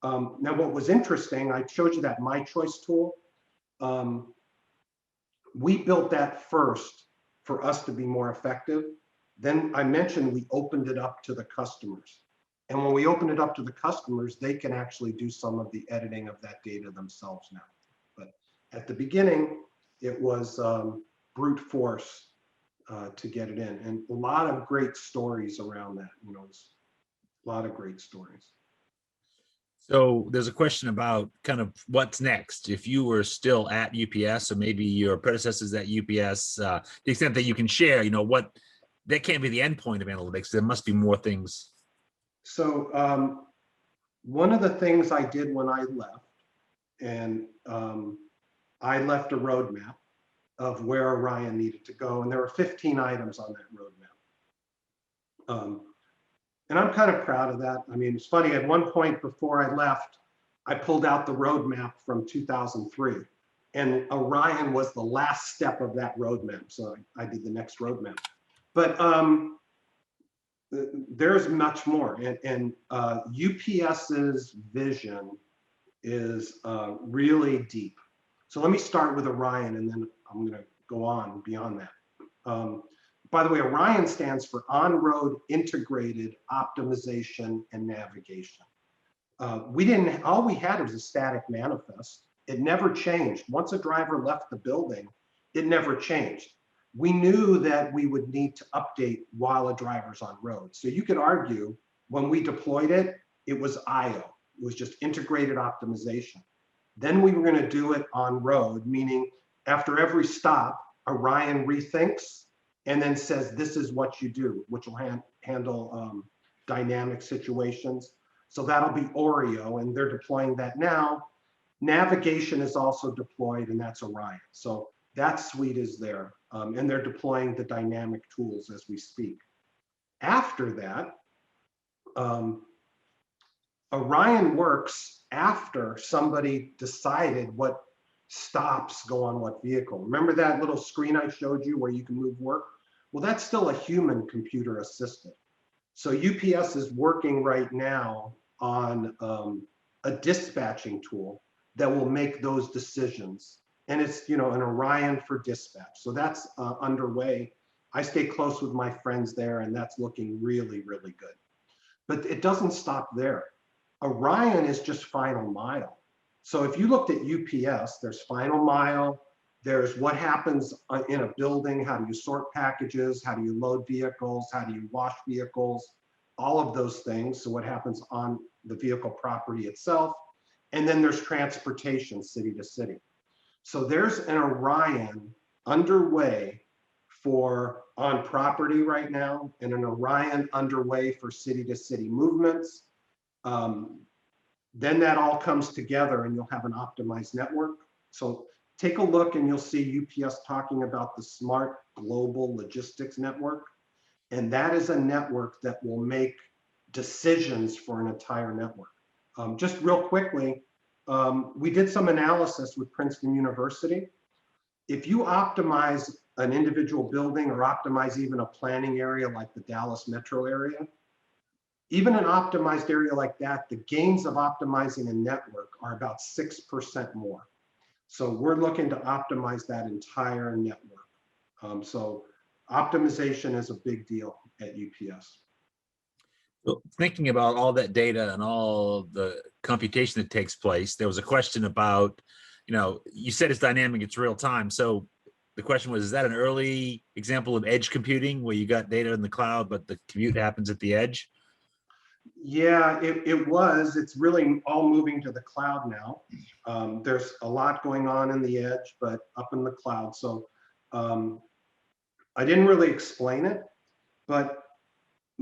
Now, what was interesting, I showed you that My Choice tool. We built that first for us to be more effective. Then I mentioned we opened it up to the customers. And when we open it up to the customers, they can actually do some of the editing of that data themselves now. But at the beginning, it was brute force to get it in. And a lot of great stories around that, you know, a lot of great stories.
So there's a question about kind of what's next. If you were still at UPS, or maybe your predecessors at UPS, the extent that you can share, you know, what, that can't be the end point of analytics. There must be more things.
So one of the things I did when I left, and I left a roadmap of where Orion needed to go, and there were 15 items on that roadmap. And I'm kind of proud of that. I mean, it's funny, at one point before I left, I pulled out the roadmap from 2003, and Orion was the last step of that roadmap. So I did the next roadmap. But there's much more, and UPS's vision is really deep. So let me start with Orion, and then I'm going to go on beyond that. By the way, Orion stands for On-Road Integrated Optimization and Navigation. All we had was a static manifest. It never changed. Once a driver left the building, it never changed. We knew that we would need to update while a driver's on road. So you could argue when we deployed it, it was IO. It was just integrated optimization. Then we were going to do it on road, meaning after every stop, Orion rethinks and then says, this is what you do, which will handle dynamic situations. So that'll be Oreo, and they're deploying that now. Navigation is also deployed, and that's Orion. So that suite is there, and they're deploying the dynamic tools as we speak. After that, Orion works after somebody decided what stops go on what vehicle. Remember that little screen I showed you where you can move work? Well, that's still a human computer assisted. So UPS is working right now on a dispatching tool that will make those decisions. And it's, you know, an Orion for dispatch. So that's underway. I stay close with my friends there, and that's looking really, really good. But it doesn't stop there. Orion is just final mile. So if you looked at UPS, there's final mile, there's what happens in a building, how do you sort packages, how do you load vehicles, how do you wash vehicles, all of those things. So what happens on the vehicle property itself. And then there's transportation city to city. So there's an Orion underway for on property right now, and an Orion underway for city to city movements. Then that all comes together and you'll have an optimized network. So take a look and you'll see UPS talking about the Smart Global Logistics Network. And that is a network that will make decisions for an entire network. Just real quickly, we did some analysis with Princeton University. If you optimize an individual building or optimize even a planning area like the Dallas metro area, even an optimized area like that, the gains of optimizing a network are about 6% more. So we're looking to optimize that entire network. So optimization is a big deal at UPS.
So thinking about all that data and all the computation that takes place, there was a question about, you know, you said it's dynamic, it's real time. So the question was, is that an early example of edge computing where you got data in the cloud, but the compute happens at the edge?
Yeah, it was. It's really all moving to the cloud now. There's a lot going on in the edge, but up in the cloud. So I didn't really explain it, but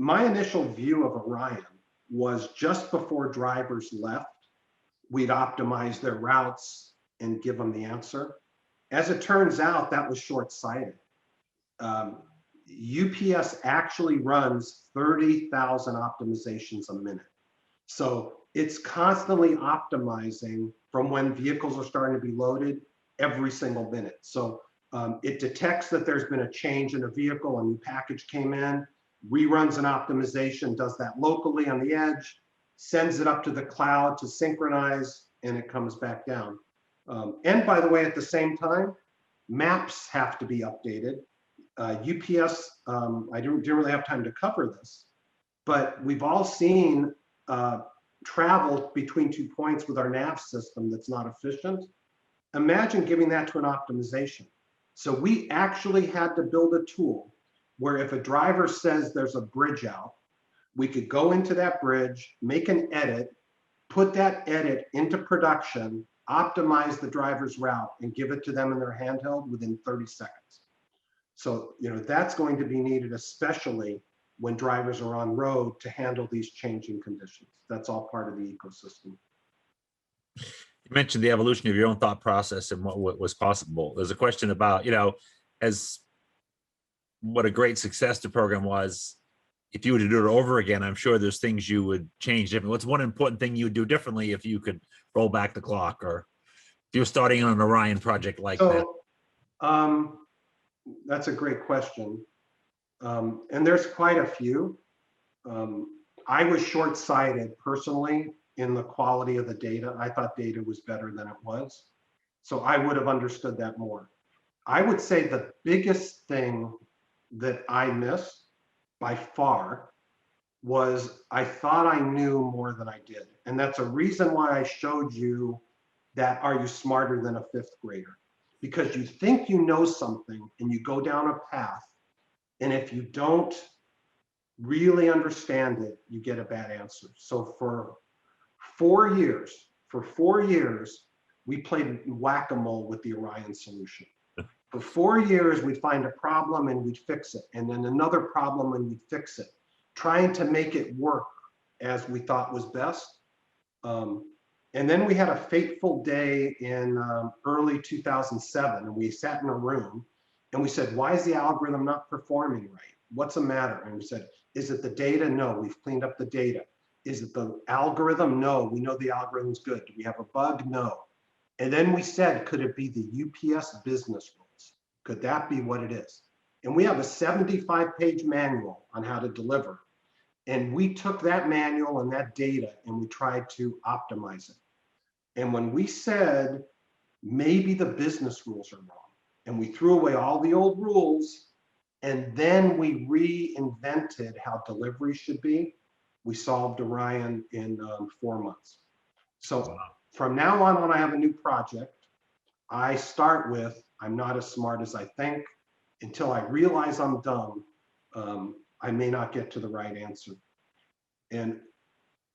my initial view of Orion was just before drivers left, we'd optimize their routes and give them the answer. As it turns out, that was short-sighted. UPS actually runs 30,000 optimizations a minute. So it's constantly optimizing from when vehicles are starting to be loaded every single minute. So it detects that there's been a change in a vehicle, a new package came in, reruns an optimization, does that locally on the edge, sends it up to the cloud to synchronize, and it comes back down. And by the way, at the same time, maps have to be updated. UPS, I didn't really have time to cover this, but we've all seen travel between 2 points with our nav system that's not efficient. Imagine giving that to an optimization. So we actually had to build a tool where if a driver says there's a bridge out, we could go into that bridge, make an edit, put that edit into production, optimize the driver's route, and give it to them in their handheld within 30 seconds. So, that's going to be needed, especially when drivers are on road, to handle these changing conditions. That's all part of the ecosystem.
You mentioned the evolution of your own thought process and what was possible. There's a question about, as what a great success the program was. If you were to do it over again, I'm sure there's things you would change differently. What's one important thing you would do differently if you could roll back the clock, or if you're starting on an Orion project like that?
That's a great question. And there's quite a few. I was short-sighted personally in the quality of the data. I thought data was better than it was. So I would have understood that more. I would say the biggest thing that I missed by far was I thought I knew more than I did. And that's a reason why I showed you that are you smarter than a fifth grader? Because you think you know something and you go down a path, and if you don't really understand it, you get a bad answer. So for 4 years, we played whack-a-mole with the Orion solution. For 4 years, we'd find a problem and we'd fix it, and then another problem and we'd fix it, trying to make it work as we thought was best. And then we had a fateful day in early 2007, and we sat in a room and we said, why is the algorithm not performing right? What's the matter? And we said, is it the data? No, we've cleaned up the data. Is it the algorithm? No, we know the algorithm's good. Do we have a bug? No. And then we said, could it be the UPS business rules? Could that be what it is? And we have a 75-page manual on how to deliver. And we took that manual and that data and we tried to optimize it. And when we said, maybe the business rules are wrong, and we threw away all the old rules, and then we reinvented how delivery should be, we solved Orion in 4 months. So from now on, when I have a new project, I start with, I'm not as smart as I think. Until I realize I'm dumb, I may not get to the right answer. And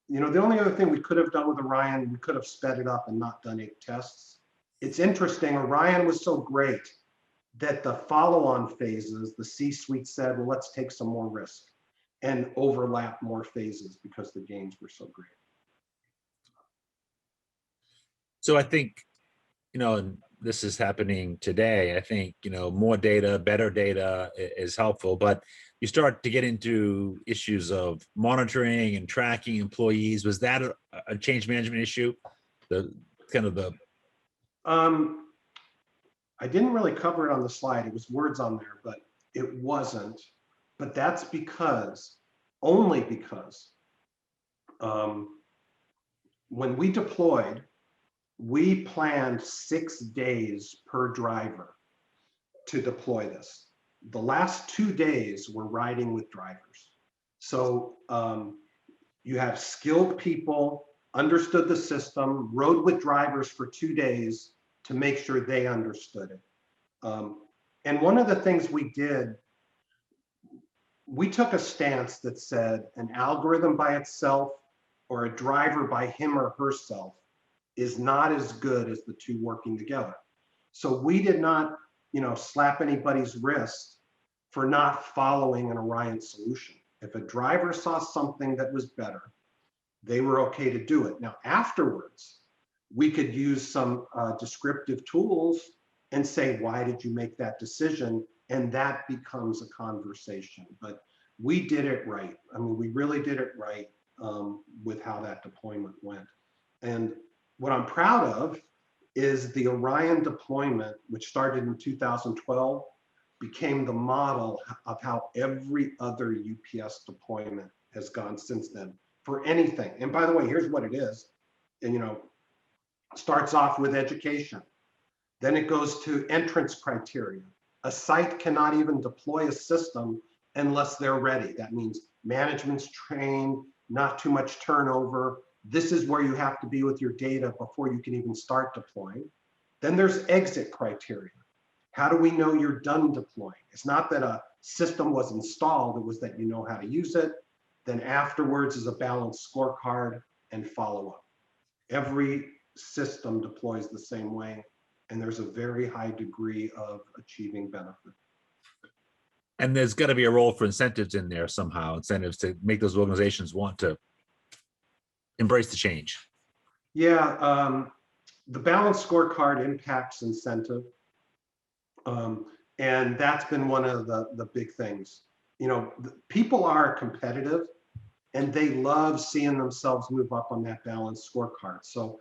the only other thing we could have done with Orion, we could have sped it up and not done 8 tests. It's interesting, Orion was so great that the follow-on phases, the C-suite said, well, let's take some more risk and overlap more phases because the gains were so great.
So I think, and this is happening today. I think, more data, better data is helpful, but you start to get into issues of monitoring and tracking employees. Was that a change management issue?
I didn't really cover it on the slide. It was words on there, but it wasn't. But that's only because when we deployed, we planned 6 days per driver to deploy this. The last 2 days were riding with drivers. So you have skilled people, understood the system, rode with drivers for 2 days to make sure they understood it. And one of the things we did, we took a stance that said an algorithm by itself or a driver by him or herself is not as good as the two working together. So we did not, slap anybody's wrist for not following an Orion solution. If a driver saw something that was better, they were okay to do it. Now, afterwards, we could use some descriptive tools and say, why did you make that decision? And that becomes a conversation. But we did it right. I mean, we really did it right with how that deployment went. And what I'm proud of is the Orion deployment, which started in 2012, became the model of how every other UPS deployment has gone since then for anything. And by the way, here's what it is. And, you know, starts off with education. Then it goes to entrance criteria. A site cannot even deploy a system unless they're ready. That means management's trained, not too much turnover. This is where you have to be with your data before you can even start deploying. Then there's exit criteria. How do we know you're done deploying? It's not that a system was installed, it was that you know how to use it. Then afterwards is a balanced scorecard and follow-up. Every system deploys the same way, and there's a very high degree of achieving benefit.
And there's got to be a role for incentives in there somehow, incentives to make those organizations want to embrace the change.
Yeah, the balanced scorecard impacts incentive. And that's been one of the big things. You know, people are competitive and they love seeing themselves move up on that balanced scorecard. So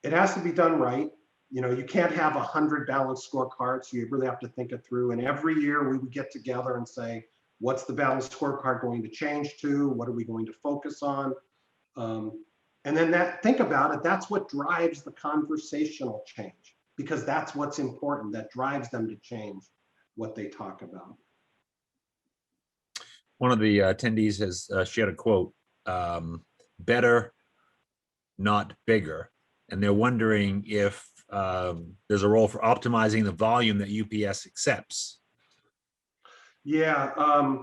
it has to be done right. You know, you can't have 100 balanced scorecards. So you really have to think it through. And every year we would get together and say, what's the balanced scorecard going to change to? What are we going to focus on? And then think about it, that's what drives the conversational change, because that's what's important, that drives them to change what they talk about.
One of the attendees has shared a quote, better, not bigger. And they're wondering if there's a role for optimizing the volume that UPS accepts.
Yeah,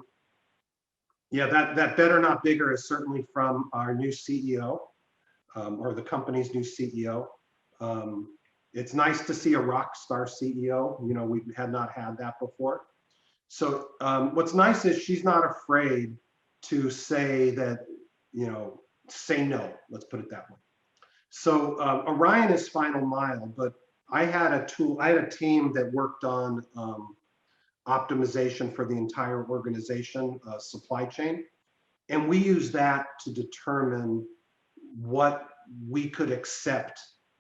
yeah, that better, not bigger is certainly from our new CEO, or the company's new CEO. It's nice to see a rock star CEO. You know, we had not had that before. So what's nice is she's not afraid to say that, you know, say no, let's put it that way. So Orion is final mile, but I had a team that worked on optimization for the entire organization, supply chain. And we use that to determine what we could accept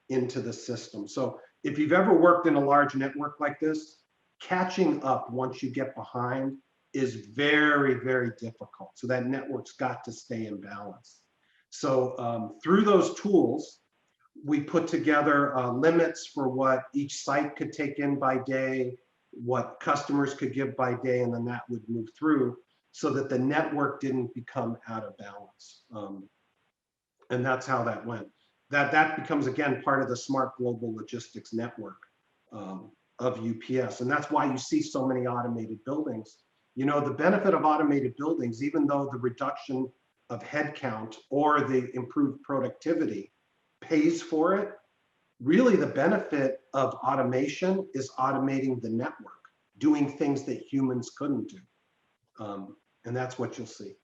into the system. So if you've ever worked in a large network like this, catching up once you get behind is very, very difficult. So that network's got to stay in balance. So through those tools, we put together limits for what each site could take in by day, what customers could give by day, and then that would move through so that the network didn't become out of balance. And that's how that went. That becomes, again, part of the smart global logistics network of UPS. And that's why you see so many automated buildings. You know, the benefit of automated buildings, even though the reduction of headcount or the improved productivity pays for it, really the benefit of automation is automating the network, doing things that humans couldn't do. And that's what you'll see.